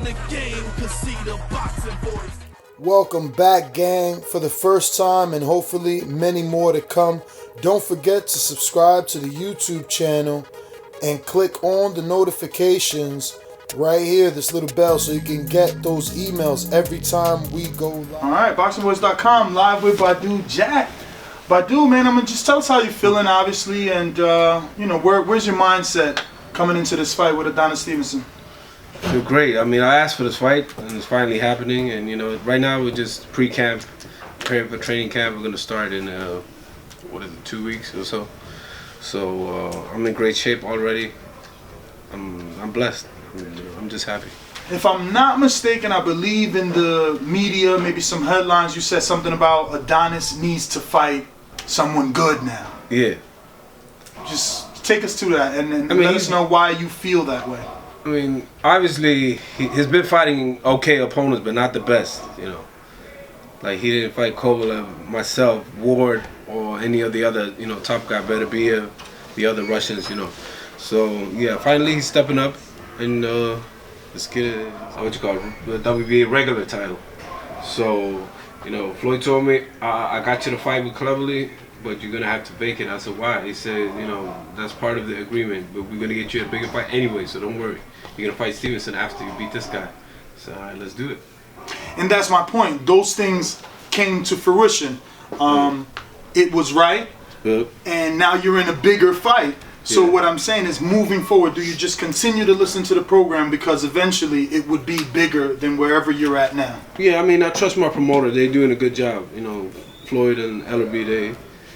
the game can see the boxing voice. Welcome back, gang, for the first time and hopefully many more to come. Don't forget to subscribe to the YouTube channel and click on the notifications right here, this little bell, so you can get those emails every time we go live. All right, BoxingVoice.com, live with Badou Jack. Badou, man, I'm gonna just tell us how you're feeling, obviously, and where's your mindset coming into this fight with Adonis Stevenson? I feel great. I mean, I asked for this fight, and it's finally happening. And right now we're just pre-camp, preparing for training camp. We're gonna start in 2 weeks or so. So I'm in great shape already. I'm blessed. I'm just happy. If I'm not mistaken, I believe in the media, maybe some headlines, you said something about Adonis needs to fight someone good now. Yeah. Just take us to that and let us know why you feel that way. I mean, obviously, he's been fighting okay opponents, but not the best, Like, he didn't fight Kovalev, myself, Ward, or any of the other, top guy, Badou, the other Russians, So, yeah, finally he's stepping up, and let's get it, the WBA regular title. So, Floyd told me, I got you to fight with Cleverly, but you're gonna have to vacate. I said, why? He said, that's part of the agreement, but we're gonna get you a bigger fight anyway, so don't worry. You're gonna fight Stevenson after you beat this guy. So, all right, let's do it. And that's my point. Those things came to fruition. It was right, and now you're in a bigger fight. So what I'm saying is, moving forward, do you just continue to listen to the program because eventually it would be bigger than wherever you're at now? Yeah, I mean, I trust my promoter. They're doing a good job. Floyd and LHW,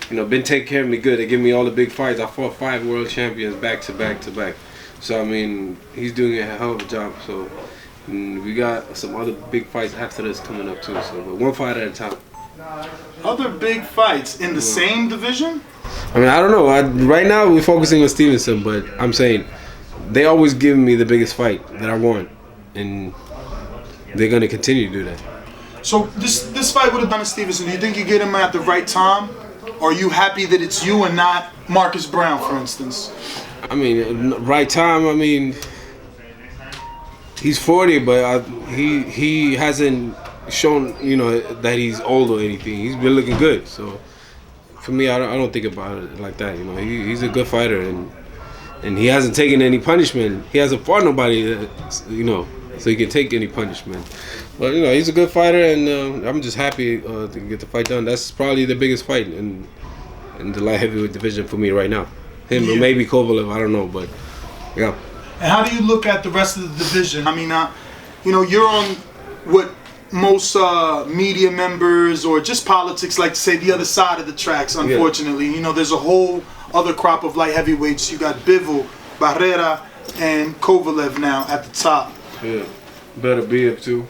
they been taking care of me good. They give me all the big fights. I fought 5 world champions back to back to back. So, I mean, he's doing a hell of a job. So, we got some other big fights after this coming up, too. So, but one fight at a time. Other big fights in the same division? I mean, I don't know. Right now, we're focusing on Stevenson, but I'm saying they always give me the biggest fight that I want. And they're going to continue to do that. So, this fight with Adonis Stevenson, do you think you get him at the right time? Or are you happy that it's you and not Marcus Browne, for instance? I mean, right time, I mean, he's 40, but he hasn't shown, that he's old or anything. He's been looking good. So, for me, I don't think about it like that. He's a good fighter, and he hasn't taken any punishment. He hasn't fought nobody, so he can take any punishment. But, he's a good fighter, and I'm just happy to get the fight done. That's probably the biggest fight in the light heavyweight division for me right now. Him or maybe Kovalev, I don't know, but yeah. And how do you look at the rest of the division? I mean, you're on what most media members or just politics like to say the other side of the tracks, unfortunately. Yeah. There's a whole other crop of light heavyweights. You got Bivol, Barrera, and Kovalev now at the top. Yeah, Better BF too.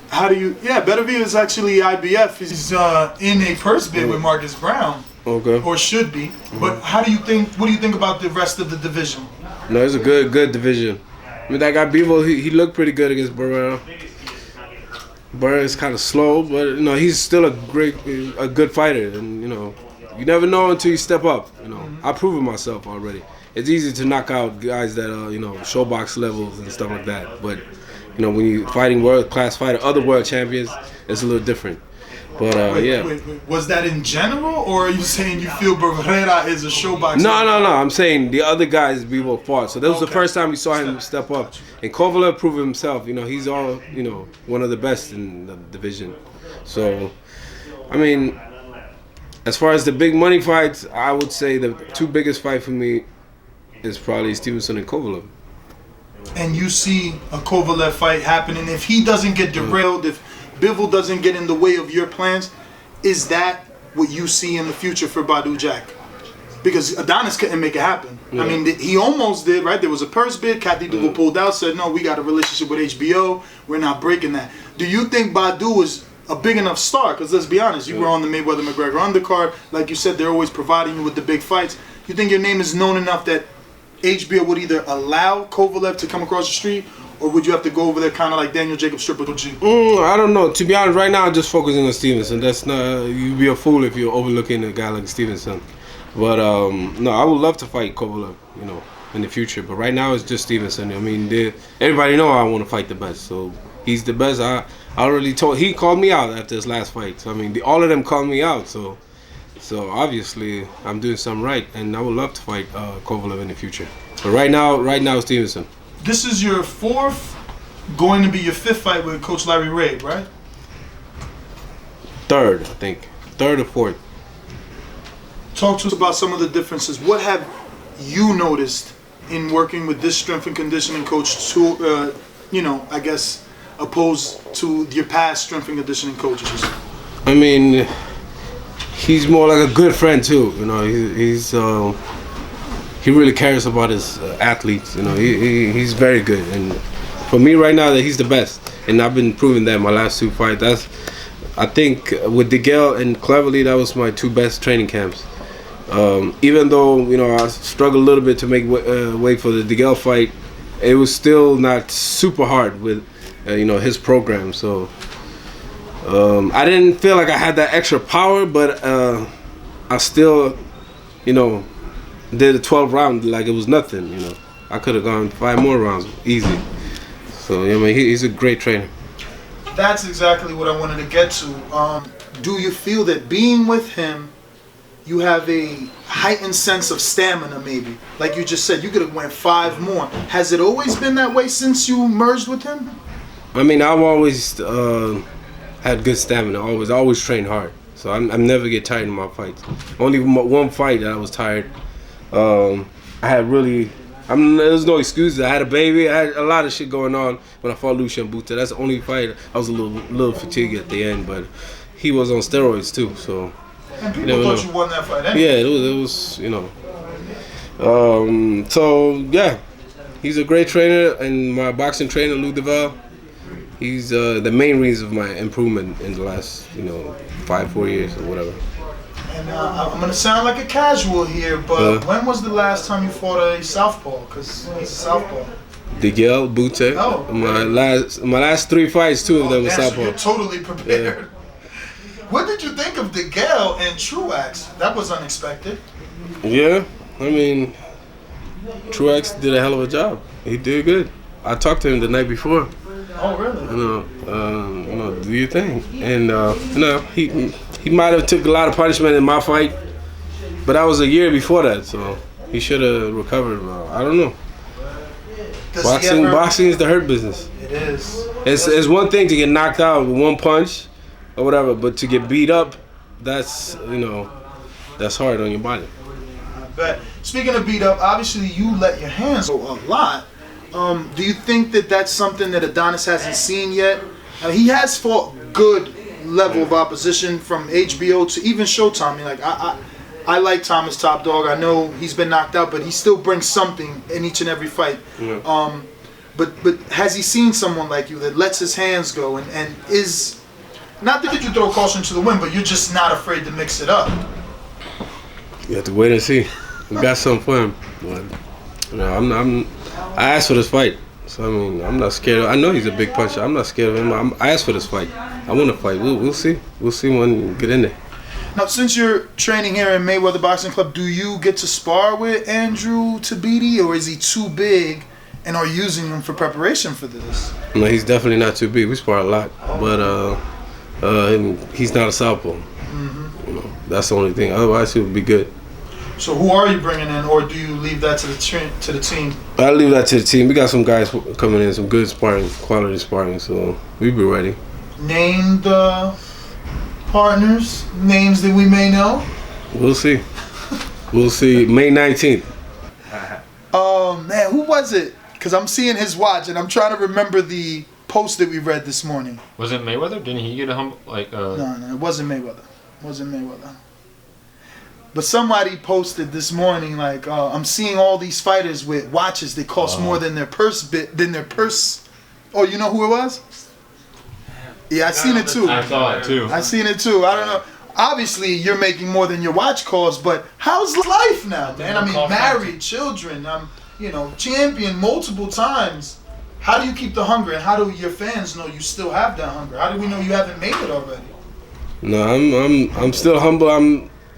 How do you? Yeah, Better BF is actually IBF. He's in a purse bid with Marcus Browne. Okay. Or should be. But how do you think? What do you think about the rest of the division? No, it's a good division. I mean, that guy Bivol, he looked pretty good against Barrera. Barrera is kind of slow, but he's still a good fighter, and you never know until you step up. I've proven myself already. It's easy to knock out guys that are showbox levels and stuff like that, but when you're fighting world-class fighter, other world champions, it's a little different. But wait. Was that in general, or are you saying you feel Barrera is a showbox? No. I'm saying the other guys Bivol fought. So that was the first time we saw him step up. And Kovalev proved himself. He's all one of the best in the division. So, I mean, as far as the big money fights, I would say the 2 biggest fights for me is probably Stevenson and Kovalev. And you see a Kovalev fight happening. If he doesn't get derailed, if Bivol doesn't get in the way of your plans, is that what you see in the future for Badou Jack? Because Adonis couldn't make it happen. Yeah. I mean, he almost did, right? There was a purse bid. Kathy Dugal pulled out, said, no, we got a relationship with HBO. We're not breaking that. Do you think Badou is a big enough star? Because let's be honest, you were on the Mayweather-McGregor undercard. Like you said, they're always providing you with the big fights. You think your name is known enough that HBO would either allow Kovalev to come across the street, or would you have to go over there kind of like Daniel Jacobs Triple G? I don't know. To be honest, right now I'm just focusing on Stevenson. That's not. You'd be a fool if you're overlooking a guy like Stevenson. But no, I would love to fight Kovalev. in the future. But right now it's just Stevenson. I mean, everybody know I want to fight the best, so he's the best. I already told. He called me out after his last fight. So I mean, all of them called me out. So obviously I'm doing something right, and I would love to fight Kovalev in the future. But right now Stevenson. This is your fourth, going to be your fifth fight with Coach Larry Ray, right? Third, I think. Third or fourth. Talk to us about some of the differences. What have you noticed in working with this strength and conditioning coach to, I guess, opposed to your past strength and conditioning coaches? I mean, he's more like a good friend too. You know, he really cares about his athletes. You know, he's very good. And for me right now, that he's the best. And I've been proving that in my last two fights. I think with DeGale and Cleverly, that was my two best training camps. Even though, I struggled a little bit to make way for the DeGale fight, it was still not super hard with, his program. So I didn't feel like I had that extra power, but I still, did a 12 round like it was nothing. I could have gone 5 more rounds easy. So he's a great trainer. That's exactly what I wanted to get to. Do you feel that being with him, you have a heightened sense of stamina maybe? Like you just said, you could have went 5 more. Has it always been that way since you merged with him? I mean, I've always had good stamina, always trained hard. So I never get tired in my fights. Only one fight that I was tired. There's no excuses. I had a baby. I had a lot of shit going on when I fought Lucian Buta. That's the only fight. I was a little fatigued at the end, but he was on steroids too. So and people thought you won that fight anyway. Yeah, it was. So yeah, he's a great trainer, and my boxing trainer Lou DeVal. He's the main reason of my improvement in the last 4 years or whatever. And I'm going to sound like a casual here, but when was the last time you fought a southpaw? Because he's a southpaw. DeGale, Butte. Oh. My last 3 fights, 2 of them were southpaw. So you're totally prepared. Yeah. What did you think of DeGale and Truax? That was unexpected. Yeah, I mean, Truax did a hell of a job. He did good. I talked to him the night before. Oh, really? Do your thing. And he might have took a lot of punishment in my fight, but that was a year before that, so he should have recovered. I don't know. Boxing is the hurt business. It is. It's one thing to get knocked out with one punch or whatever, but to get beat up, that's hard on your body. I bet. Speaking of beat up, obviously you let your hands go a lot. Do you think that that's something that Adonis hasn't seen yet? He has fought good level of opposition from HBO to even Showtime. I like Thomas Top Dog. I know he's been knocked out, but he still brings something in each and every fight. Yeah. But has he seen someone like you that lets his hands go and is not that you throw caution to the wind, but you're just not afraid to mix it up? You have to wait and see. We got something for him. But, I asked for this fight, so I'm not scared. I know he's a big puncher. I'm not scared of him. I asked for this fight. I want to fight. We'll see. We'll see when we get in there. Now, since you're training here in Mayweather Boxing Club, do you get to spar with Andrew Tabiti, or is he too big, and are you using him for preparation for this? No, he's definitely not too big. We spar a lot, but he's not a southpaw. Mm-hmm. That's the only thing. Otherwise, he would be good. So who are you bringing in, or do you leave that to the team? I leave that to the team. We got some guys coming in, some good sparring, quality sparring, so we'll be ready. Name the partners, names that we may know. We'll see. We'll see. May 19th. Oh man, who was it? Because I'm seeing his watch, and I'm trying to remember the post that we read this morning. Was it Mayweather? Didn't he get a humble No, it wasn't Mayweather. It wasn't Mayweather. But somebody posted this morning I'm seeing all these fighters with watches that cost more than their purse. Oh, you know who it was? Yeah, I seen it too. I saw it too. I seen it too. I don't know. Obviously, you're making more than your watch costs, but how's life now, man? I mean, married, children. I'm, champion multiple times. How do you keep the hunger, and how do your fans know you still have that hunger? How do we know you haven't made it already? No, I'm still humble.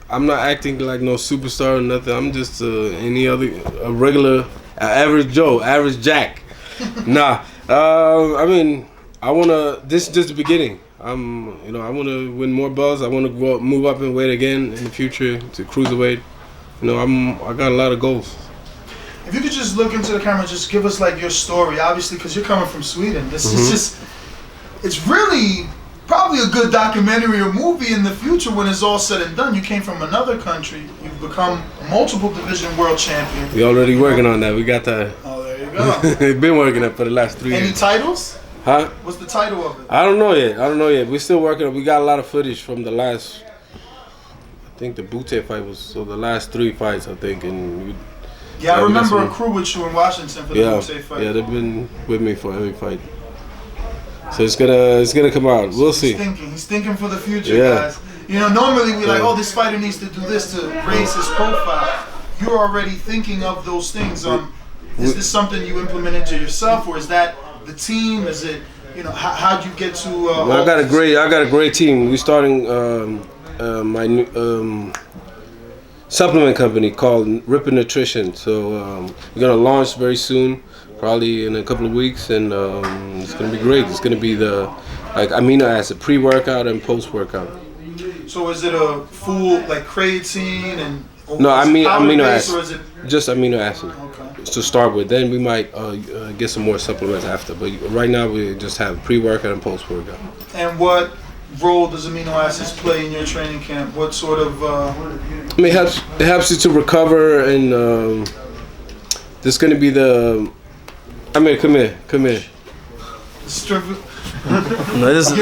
I'm not acting like no superstar or nothing. I'm just a regular Average Joe, average Jack. Nah, I mean, I wanna. This is just the beginning. I wanna win more belts. I wanna move up in weight again in the future to cruiserweight. I got a lot of goals. If you could just look into the camera, just give us like your story, obviously, because you're coming from Sweden. This is just, it's really probably a good documentary or movie in the future when it's all said and done. You came from another country. You've become multiple division world champion. We already working on that. We got that. Oh, there you go. We've been working on it for the last 3 years. Any titles? Huh? What's the title of it? I don't know yet. We're still working on it. We got a lot of footage from the last, I think the Butte fight was, so the last 3 fights, I think. I remember a crew with you in Washington for the Butte fight. Yeah, they've been with me for every fight. So it's gonna come out. We'll see. He's thinking for the future, guys. Normally we like, oh, this fighter needs to do this to raise his profile. You're already thinking of those things. Is this something you implemented to yourself, or is that the team? Is it, how'd you get to? I got a great team. We're starting my new supplement company called Rippin Nutrition. So we're gonna launch very soon. Probably in a couple of weeks, and it's gonna be great. It's gonna be the amino acid pre-workout and post-workout. So is it a full creatine and? No, amino acid. Or is it just amino acid to start with. Then we might get some more supplements after. But right now we just have pre-workout and post-workout. And what role does amino acids play in your training camp? What sort of? It helps you to recover, and there's gonna be the. Come here. No,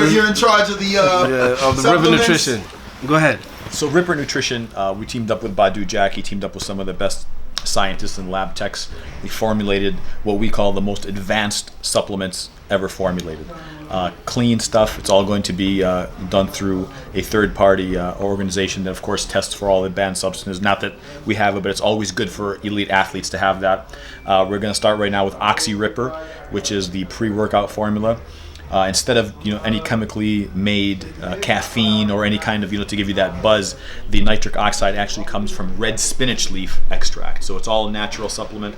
you're in charge of the Rippin Nutrition. Go ahead. So Rippin Nutrition, we teamed up with Badou Jack. He teamed up with some of the best scientists and lab techs. We formulated what we call the most advanced supplements ever formulated. Clean stuff. It's all going to be done through a third-party organization that, of course, tests for all the banned substances. Not that we have it, but it's always good for elite athletes to have that. We're going to start right now with Oxy Ripper, which is the pre-workout formula. Instead of any chemically made caffeine or any kind of to give you that buzz, the nitric oxide actually comes from red spinach leaf extract. So it's all a natural supplement.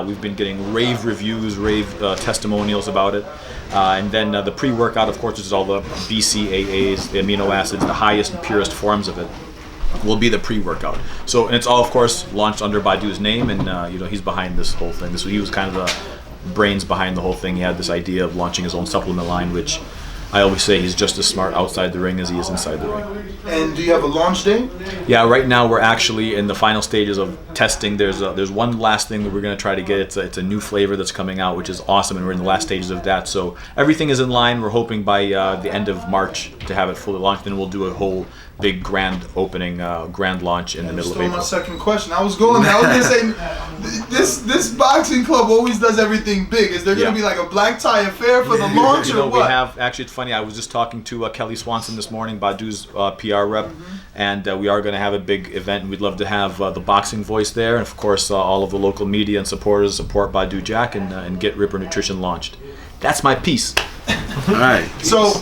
We've been getting rave reviews, testimonials about it. And then the pre-workout, of course, is all the BCAAs, the amino acids, the highest and purest forms of it, will be the pre-workout. So, and it's all, of course, launched under Badou's name, and he's behind this whole thing. So he was kind of the brains behind the whole thing. He had this idea of launching his own supplement line, which I always say he's just as smart outside the ring as he is inside the ring. And do you have a launch date? Yeah, right now we're actually in the final stages of testing. There's one last thing that we're going to try to get. It's a new flavor that's coming out, which is awesome, and we're in the last stages of that. So everything is in line. We're hoping by the end of March to have it fully launched. Then we'll do a whole big grand opening, grand launch in the middle of April. My second question. I was going to say, this boxing club always does everything big. Is there going to be like a black tie affair for the launch or what? We have, actually, it's funny, I was just talking to Kelly Swanson this morning, Badou's PR rep, and we are going to have a big event, and we'd love to have the Boxing Voice there, and of course all of the local media and supporters support Badou Jack and get Rippin Nutrition launched. That's my piece. All right. So,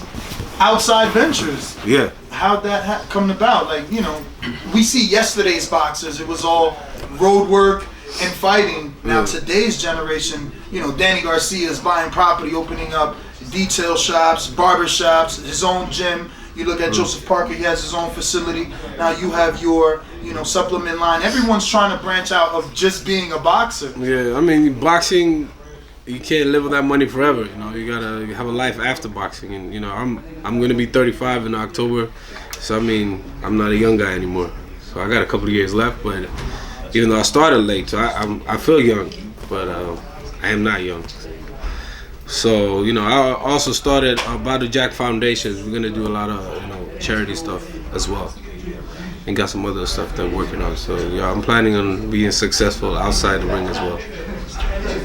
outside ventures. Yeah. How'd that come about? We see yesterday's boxers. It was all road work and fighting. Now today's generation, Danny Garcia is buying property, opening up detail shops, barber shops, his own gym. You look at Joseph Parker, he has his own facility. Now you have your, supplement line. Everyone's trying to branch out of just being a boxer. Yeah, I mean, boxing, you can't live with that money forever. You gotta have a life after boxing, and I'm gonna be 35 in October, so I mean, I'm not a young guy anymore. So I got a couple of years left, but even though I started late, so I feel young, but I am not young. So I also started Badou Jack Foundation. We're gonna do a lot of charity stuff as well, and got some other stuff that we're working on. So I'm planning on being successful outside the ring as well.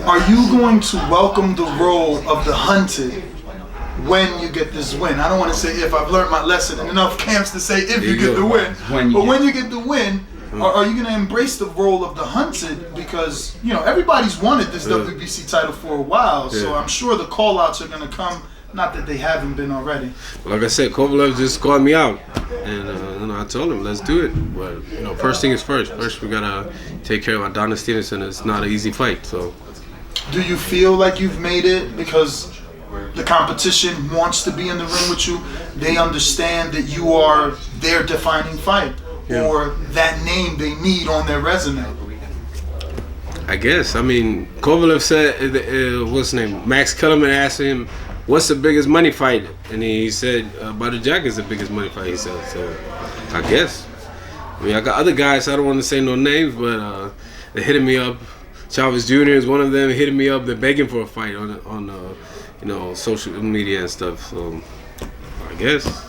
Are you going to welcome the role of the hunted when you get this win? I don't want to say if. I've learned my lesson in enough camps to say if you get the win. When you get the win, are you going to embrace the role of the hunted? Because, everybody's wanted this WBC title for a while, so I'm sure the call-outs are going to come Not that they haven't been already. Like I said, Kovalev just called me out, and I told him, let's do it. But first thing is first. First, we gotta take care of Adonis Stevenson. It's not an easy fight. So, do you feel like you've made it because the competition wants to be in the ring with you? They understand that you are their defining fight, or that name they need on their resume. I guess. I mean, Kovalev said, what's his name? Max Kellerman asked him, what's the biggest money fight? And he said, Badou Jack is the biggest money fight, he said. So, I guess. I mean, I got other guys, I don't want to say no names, but they're hitting me up. Chavez Jr. is one of them, hitting me up. They're begging for a fight on social media and stuff. So, I guess.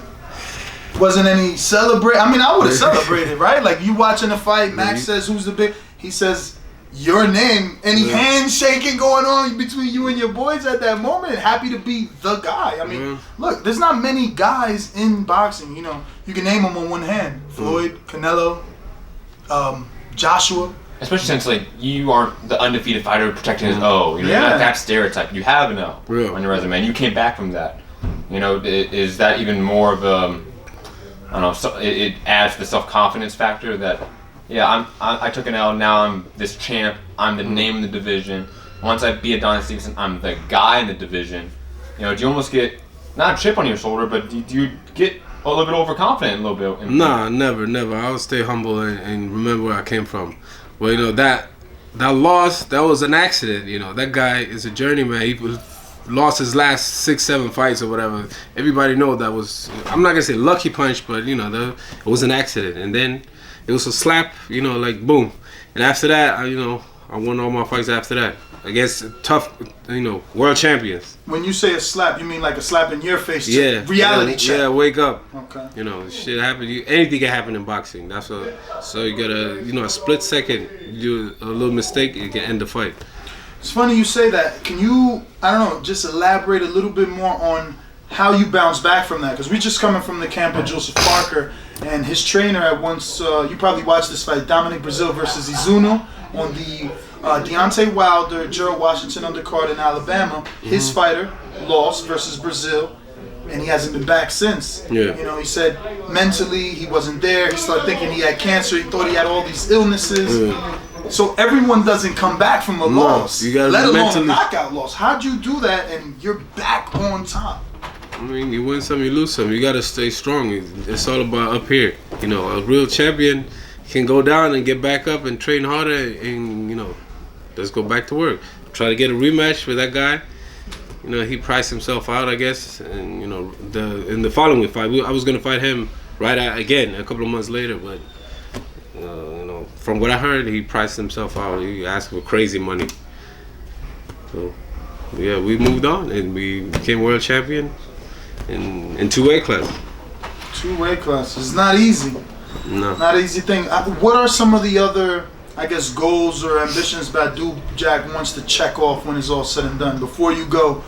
Wasn't any celebrate? I mean, I would have celebrated, right? Like, you watching the fight, Max says, who's the big? He says, your name. Any handshaking going on between you and your boys at that moment? Happy to be the guy. I mean, look, there's not many guys in boxing. You know, you can name them on one hand. Floyd, Canelo, Joshua. Especially since like you aren't the undefeated fighter protecting his O. You know, you're not that stereotype. You have an O on your resume, and you came back from that. You know, is that even more of a? I don't know. So it adds to the self-confidence factor that. Yeah, I took an L. Now I'm this champ. I'm the name of the division. Once I beat Adonis Stevenson, I'm the guy in the division. You know, do you almost get not a chip on your shoulder, but do you get a little bit overconfident a little bit? Nah, never. I would stay humble and remember where I came from. Well, you know that loss, that was an accident. You know, that guy is a journeyman. He lost his last 6-7 fights or whatever. Everybody knows that was. I'm not gonna say lucky punch, but you know, it was an accident. And then. It was a slap, you know, like boom. And after that, I won all my fights after that against tough, world champions. When you say a slap, you mean like a slap in your face? Reality check. Yeah, wake up. Okay. You know, shit happen. Anything can happen in boxing. So you gotta, a split second, you do a little mistake, it can end the fight. It's funny you say that. Can you, I don't know, just elaborate a little bit more on how you bounce back from that? Because we're just coming from the camp of Joseph Parker. And his trainer at once, you probably watched this fight, Dominic Brazil versus Izuno on the Deontay Wilder, Gerald Washington undercard in Alabama. His fighter lost versus Brazil, and he hasn't been back since. Yeah. You know, he said mentally he wasn't there. He started thinking he had cancer. He thought he had all these illnesses. So everyone doesn't come back from a loss, you gotta let alone mentally. a knockout loss. How'd you do that and you're back on top? I mean, you win some, you lose some. You gotta stay strong. It's all about up here. You know, a real champion can go down and get back up and train harder and, let's go back to work. Try to get a rematch with that guy. You know, he priced himself out, I guess. And, in the following fight, I was gonna fight him again a couple of months later, but, from what I heard, he priced himself out. He asked for crazy money. So, yeah, we moved on and we became world champion. In two-weight class. Two-weight class. It's not easy. No. Not an easy thing. What are some of the other, I guess, goals or ambitions Badou Jack wants to check off when it's all said and done? Before you go,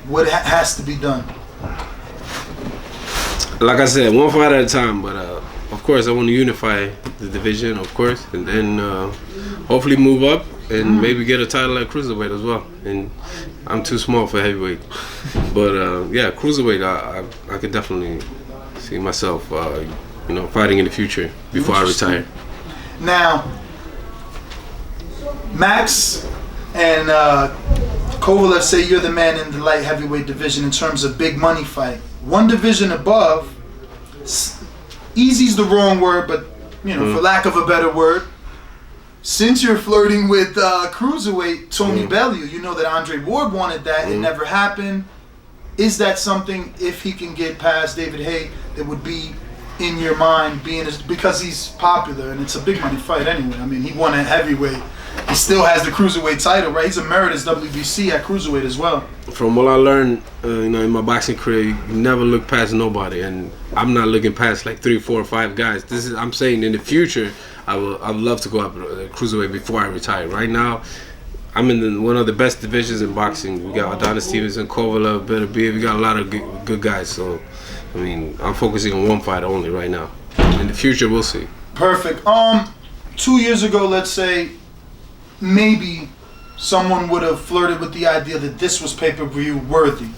what has to be done? Like I said, one fight at a time. But of course, I want to unify the division, of course, and then hopefully move up and maybe get a title at cruiserweight as well. And I'm too small for heavyweight, but yeah, cruiserweight, I could definitely see myself, fighting in the future before I retire. Now, Max and Kovalev say you're the man in the light heavyweight division in terms of big money fight. One division above, easy's the wrong word, but for lack of a better word, since you're flirting with cruiserweight Tony Bellew, you know that Andre Ward wanted that. It never happened. Is that something, if he can get past David Haye, that would be in your mind, because he's popular and it's a big money fight anyway? I mean, he won at heavyweight. He still has the cruiserweight title, right? He's emeritus WBC at cruiserweight as well. From what I learned, in my boxing career, you never look past nobody, and I'm not looking past like 3, 4, or 5 guys. I'm saying in the future, I'd love to go up cruiserweight before I retire. Right now, I'm in one of the best divisions in boxing. We got Adonis Stevenson, Kovalev, Badou. We got a lot of good guys. So, I mean, I'm focusing on one fight only right now. In the future, we'll see. Perfect. 2 years ago, let's say, maybe someone would have flirted with the idea that this was pay-per-view worthy.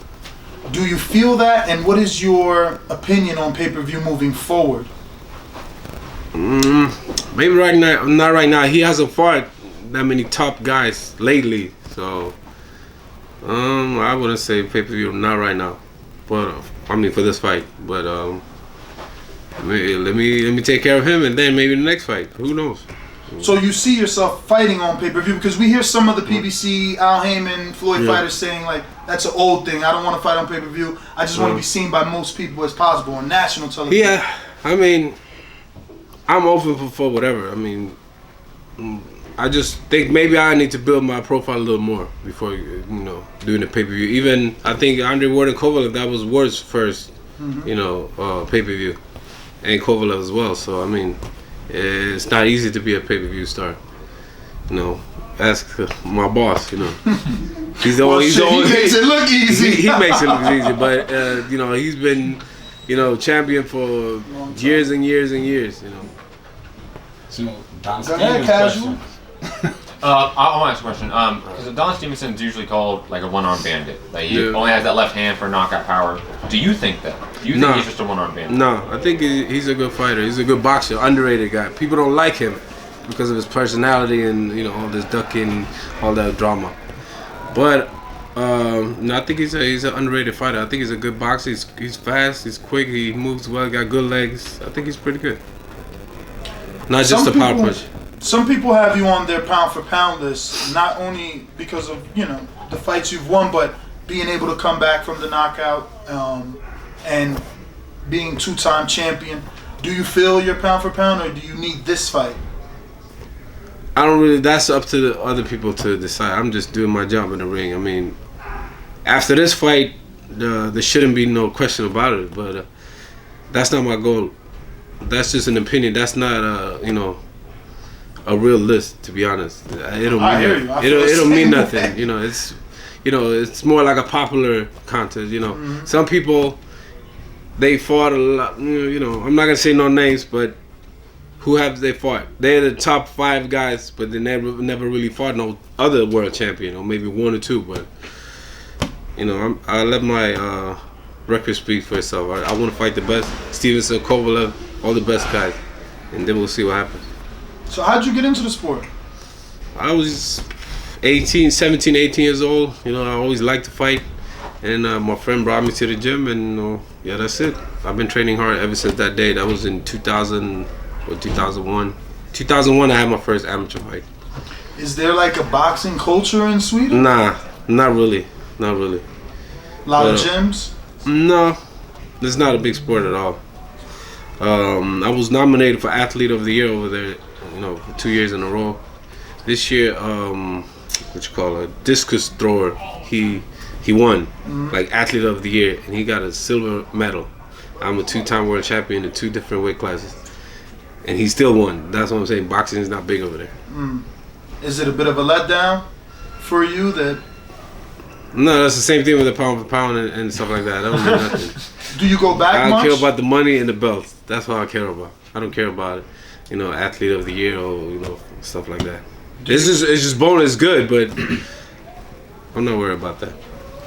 Do you feel that? And what is your opinion on pay-per-view moving forward? Maybe right now, not right now. He hasn't fought that many top guys lately, so I wouldn't say pay-per-view, not right now. But I mean for this fight, but let me take care of him, and then maybe the next fight. Who knows? So you see yourself fighting on pay-per-view? Because we hear some of the PBC, Al Heyman, Floyd fighters saying like, that's an old thing. I don't want to fight on pay-per-view. I just want to be seen by most people as possible on national television. Yeah, I mean, I'm open for whatever. I mean, I just think maybe I need to build my profile a little more before doing the pay-per-view. Even I think Andre Ward and Kovalev, that was Ward's first pay-per-view, and Kovalev as well. So I mean, it's not easy to be a pay-per-view star. Ask my boss. He's the only. He makes it look easy. He makes it look easy, but he's been champion for years and years and years. So Don Go ahead, casual. I want to ask a question. Because Adonis Stevenson's usually called like a one-arm bandit. Like he only has that left hand for knockout power. Do you think that? Do you think he's just a one-arm bandit? No, I think he's a good fighter. He's a good boxer, underrated guy. People don't like him because of his personality and all this ducking, all that drama. But I think he's an underrated fighter. I think he's a good boxer. He's fast. He's quick. He moves well. Got good legs. I think he's pretty good. Not just a power punch. Some people have you on their pound for pound list, not only because of the fights you've won, but being able to come back from the knockout and being two-time champion. Do you feel your pound for pound, or do you need this fight? I don't really. That's up to the other people to decide. I'm just doing my job in the ring. I mean, after this fight, there shouldn't be no question about it. But that's not my goal. That's just an opinion. That's not a real list, to be honest. It'll mean nothing. It's more like a popular contest. Some people, they fought a lot. I'm not gonna say no names, but who have they fought? They're the top 5 guys, but they never really fought no other world champion, or maybe 1 or 2. But I let my record speak for itself. I want to fight the best. Stevenson, Kovalev, all the best guys, and then we'll see what happens. So how'd you get into the sport? I was 17, 18 years old. I always liked to fight, and my friend brought me to the gym, and that's it. I've been training hard ever since that day. That was in 2000 or 2001. 2001, I had my first amateur fight. Is there like a boxing culture in Sweden? Nah, not really. Not really. A lot of gyms? No, it's not a big sport at all. I was nominated for Athlete of the Year over there, for 2 years in a row. This year, a discus thrower, he won, like Athlete of the Year, and he got a silver medal. I'm a 2-time world champion in 2 different weight classes, and he still won. That's what I'm saying. Boxing is not big over there. Is it a bit of a letdown for you that? No, that's the same thing with the pound for pound and stuff like that. That don't mean nothing. Do you go back much? I care about the money and the belts. That's what I care about. I don't care about Athlete of the Year or stuff like that. It's just bonus, good, but I'm not worried about that.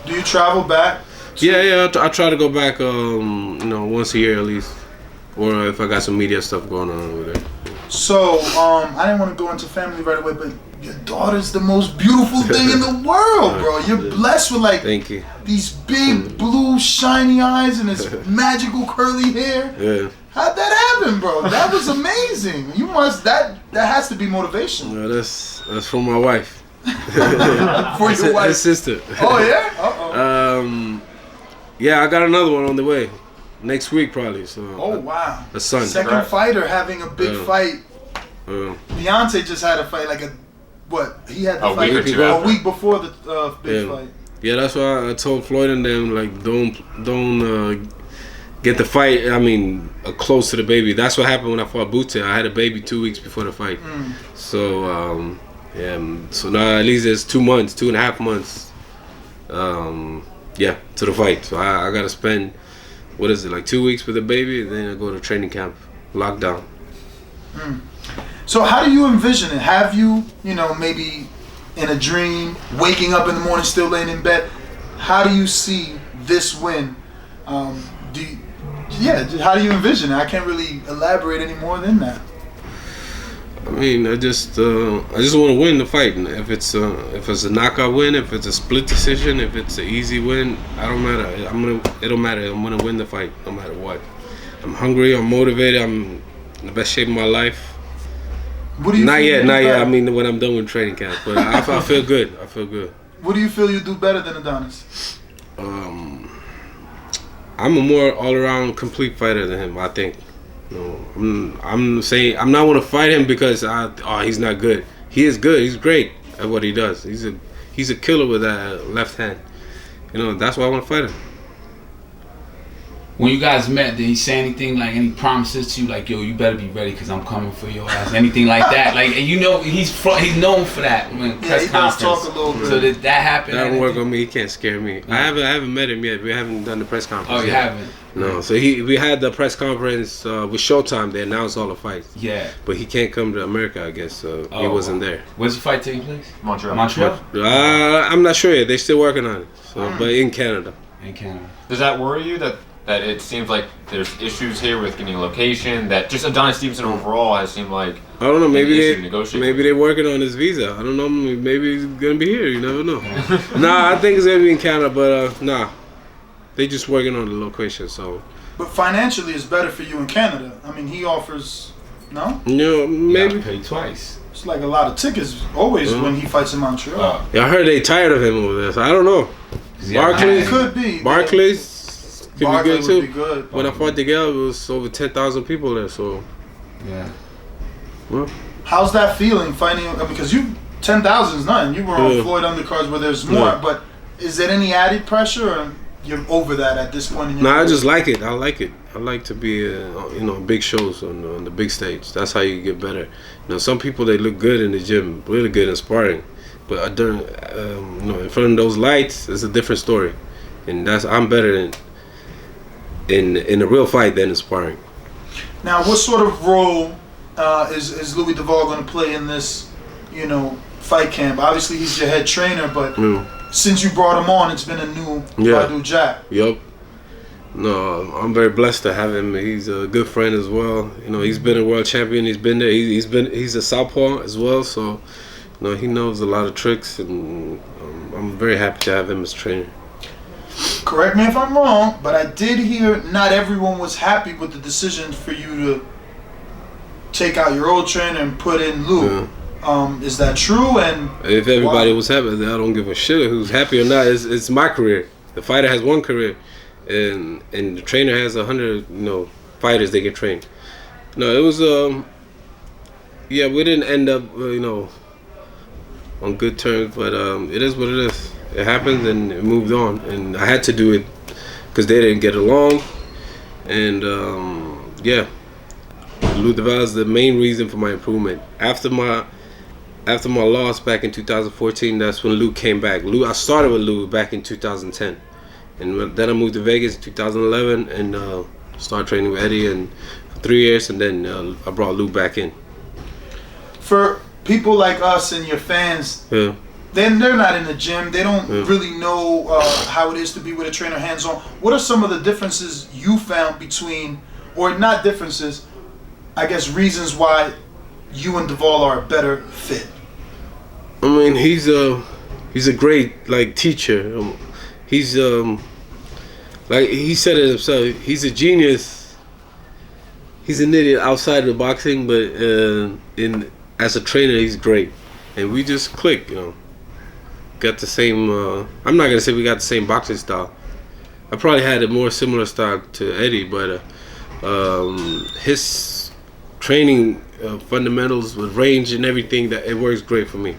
Do you travel back? Yeah, I try to go back, once a year at least, or if I got some media stuff going on over there. So, I didn't want to go into family right away, but your daughter's the most beautiful thing in the world, bro. You're blessed with Thank you. These big blue shiny eyes and this magical curly hair. Yeah. How'd that happen, bro? That was amazing. You must that has to be motivation. Yeah, that's from my wife. For your wife, his sister. Oh yeah. Yeah, I got another one on the way next week probably. So. Oh wow. A son. Second fighter having a big fight. Beyonce just had a fight he had the fight a week before the big fight. Yeah, that's why I told Floyd and them don't get the fight. I mean, close to the baby. That's what happened when I fought Butte. I had a baby 2 weeks before the fight. So so now at least it's 2.5 months. To the fight. So I gotta spend 2 weeks with the baby, and then I go to training camp, lockdown. So how do you envision it? Have you, maybe in a dream, waking up in the morning, still laying in bed? How do you see this win. How do you envision it? I can't really elaborate any more than that. I mean, I just want to win the fight. And if it's a knockout win, if it's a split decision, if it's an easy win, I don't matter. It don't matter. I'm gonna win the fight no matter what. I'm hungry. I'm motivated. I'm in the best shape of my life. What do you not feel yet. I mean, when I'm done with training camp, but I feel good. I feel good. What do you feel you do better than Adonis? I'm a more all-around complete fighter than him, I think. I'm saying I'm not want to fight him because he's not good. He is good. He's great at what he does. He's a killer with that left hand. That's why I want to fight him. When you guys met, did he say anything, like any promises to you, like, yo, you better be ready because I'm coming for your ass? Anything like that? Like, he's known for that when press conference. Talk a little bit. So did that happen? That don't work on me. He can't scare me. I haven't met him yet. We haven't done the press conference. Oh, you yet. haven't? No. So we had the press conference with Showtime. They announced all the fights. Yeah. But he can't come to America, I guess. So he wasn't there. Where's the fight taking place? Montreal. I'm not sure yet. They're still working on it. So, but in Canada. Does that worry you that it seems like there's issues here with getting a location, that just Adonis Stevenson overall has seemed like I don't know, maybe they're working on his visa. I don't know, maybe he's gonna be here, you never know. Nah, I think it's gonna be in Canada, but they just working on the location, so. But financially it's better for you in Canada. I mean, he offers, no? No, maybe. Pay twice. It's like a lot of tickets always when he fights in Montreal. Yeah, I heard they tired of him over there, so I don't know. Barclays could be. Barclays. Could be good too. Be good. When I fought the girl, it was over 10,000 people there. So, yeah. Well, how's that feeling fighting? Because 10,000 is nothing. You were on Floyd undercards where there's more. Yeah. But is there any added pressure, or you're over that at this point in your I just like it. I like it. I like to be, big shows on the big stage. That's how you get better. Some people they look good in the gym, really good in sparring, but during, in front of those lights, it's a different story, and I'm better in a real fight than in sparring. Now, what sort of role is Louis Duval going to play in this, fight camp? Obviously, he's your head trainer, but since you brought him on, it's been a new Badou Jack. Yep. No, I'm very blessed to have him. He's a good friend as well. He's been a world champion. He's been there. He's a southpaw as well, so he knows a lot of tricks, and I'm very happy to have him as trainer. Correct me if I'm wrong, but I did hear not everyone was happy with the decision for you to take out your old trainer and put in Lou. Yeah. Is that true? And if everybody was happy, I don't give a shit who's happy or not. It's my career. The fighter has one career, and the trainer has 100 fighters they can train. No, it was we didn't end up on good terms, but it is what it is. It happened and it moved on, and I had to do it because they didn't get along, and Lou Duval is the main reason for my improvement. After my loss back in 2014, that's when Lou came back. I started with Lou back in 2010, and then I moved to Vegas in 2011 and started training with Eddie and for 3 years, and then I brought Lou back in. For people like us and your fans, then they're not in the gym. They don't really know how it is to be with a trainer hands-on. What are some of the differences you found between, or not differences, I guess reasons why you and Duval are a better fit? I mean, he's a great teacher. He's like he said it himself. He's a genius. He's an idiot outside of the boxing, but as a trainer, he's great, and we just click. Got the same. I'm not gonna say we got the same boxing style. I probably had a more similar style to Eddie, but his training fundamentals with range and everything, that it works great for me.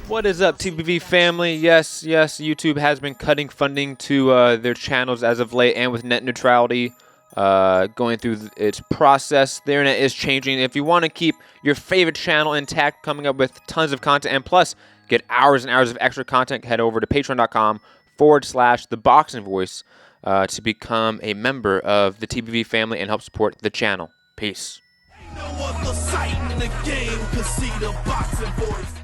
What is up, TBV family? Yes, YouTube has been cutting funding to their channels as of late, and with net neutrality going through its process, the internet is changing. If you want to keep your favorite channel intact, coming up with tons of content, and plus get hours and hours of extra content, head over to patreon.com/ThaBoxingvoice to become a member of the TBV family and help support the channel. Peace. Ain't no other sight in the game, 'cause see the boxing voice.